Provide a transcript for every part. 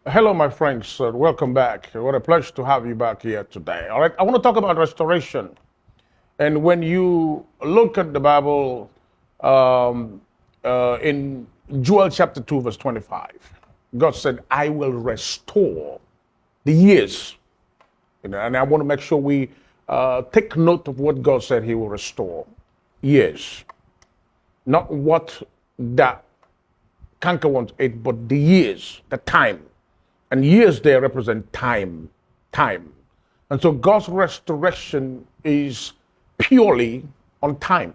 Hello, my friends. Welcome back. What a pleasure to have you back here today. All right, I want to talk about restoration. And when you look at the Bible in Joel chapter 2, verse 25, God said, I will restore the years. And I want to make sure we take note of what God said He will restore. Years. Not what the cankerworms ate, but the years, the time. And years there represent time, time. And so God's restoration is purely on time,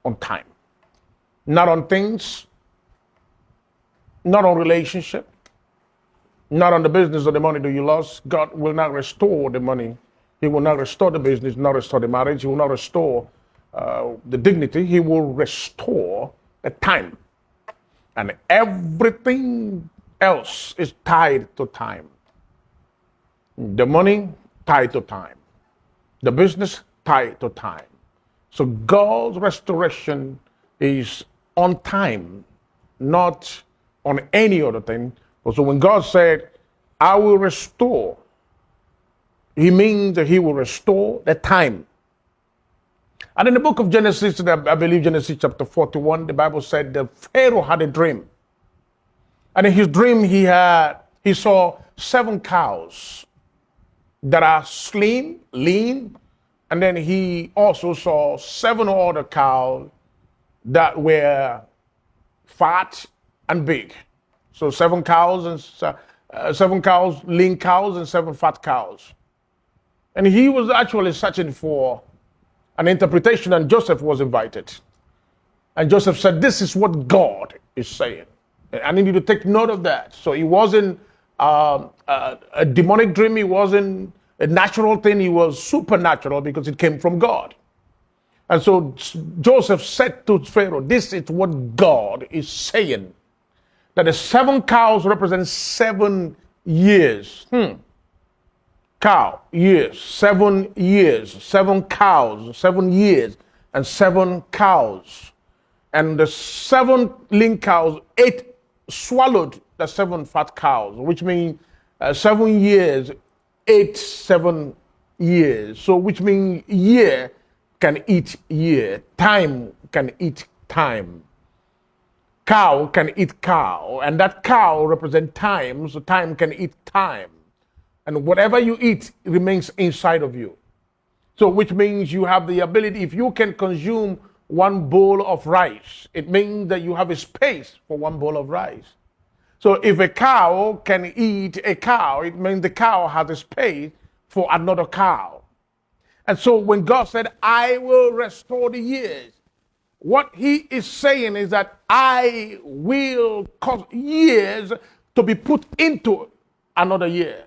on time. Not on things, not on relationship, not on the business or the money that you lost. God will not restore the money. He will not restore the business, not restore the marriage. He will not restore the dignity. He will restore the time. And everything else is tied to time. The money tied to time. The business tied to time. So God's restoration is on time, not on any other thing. So when God said, I will restore, He means that He will restore the time. And in the book of Genesis, I believe Genesis chapter 41, the Bible said that Pharaoh had a dream. And in his dream, he saw 7 cows that are slim, lean, and then he also saw 7 other cows that were fat and big. So 7 cows and 7 cows, lean cows, and 7 fat cows. And he was actually searching for an interpretation, and Joseph was invited. And Joseph said, this is what God is saying. I need you to take note of that. So it wasn't a demonic dream. It wasn't a natural thing. It was supernatural because it came from God. And so Joseph said to Pharaoh, this is what God is saying. That the 7 cows represent 7 years. Cow, years, 7 years, 7 cows, 7 years, and 7 cows. And the 7 lean cows swallowed the 7 fat cows, which means 7 years, 7 years. So which means year can eat year, time can eat time. Cow can eat cow, and that cow represents time, so time can eat time. And whatever you eat remains inside of you. So which means you have the ability, if you can consume 1 bowl of rice, it means that you have a space for 1 bowl of rice. So if a cow can eat a cow, it means the cow has a space for another cow. And so when God said, I will restore the years, what He is saying is that I will cause years to be put into another year.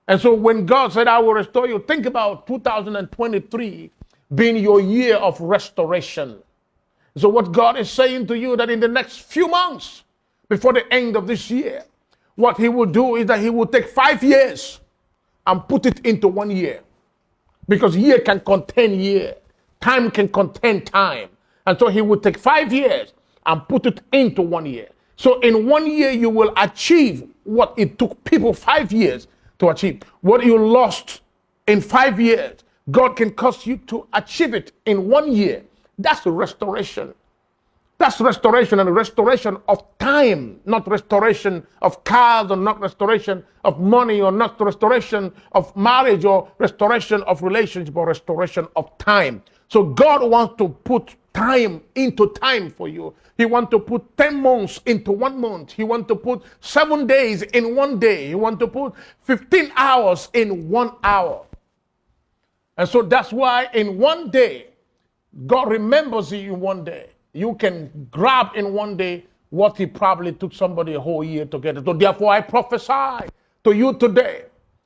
And so when God said, I will restore you, think about 2023 being your year of restoration. So what God is saying to you that in the next few months, before the end of this year, what He will do is that He will take 5 years and put it into 1 year. Because year can contain year. Time can contain time. And so He will take 5 years and put it into 1 year. So in 1 year, you will achieve what it took people 5 years to achieve. What you lost in 5 years, God can cause you to achieve it in 1 year. That's restoration. That's restoration, and restoration of time, not restoration of cars, or not restoration of money, or not restoration of marriage, or restoration of relationship, or restoration of time. So God wants to put time into time for you. He wants to put 10 months into 1 month. He wants to put 7 days in 1 day. He wants to put 15 hours in 1 hour. And so that's why in 1 day, God remembers you in 1 day. You can grab in 1 day what it probably took somebody a whole year to get it. So therefore I prophesy to you today.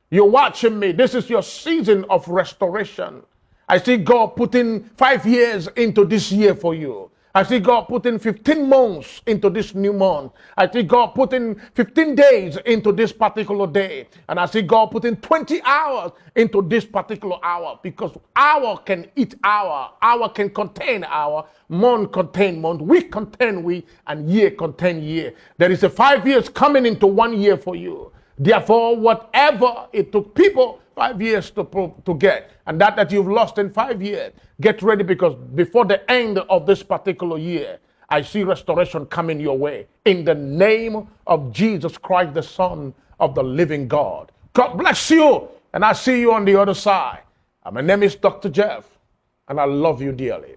You're watching me. This is your season of restoration. I see God putting 5 years into this year for you. I see God putting 15 months into this new month. I see God putting 15 days into this particular day. And I see God putting 20 hours into this particular hour, because hour can eat hour can contain hour, month contain month, week contain week, and year contain year. There is a 5 years coming into 1 year for you. Therefore, whatever it took people 5 years to get, and that you've lost in 5 years, get ready, because before the end of this particular year, I see restoration coming your way. In the name of Jesus Christ, the Son of the living God. God bless you, and I see you on the other side. My name is Dr. Jeff, and I love you dearly.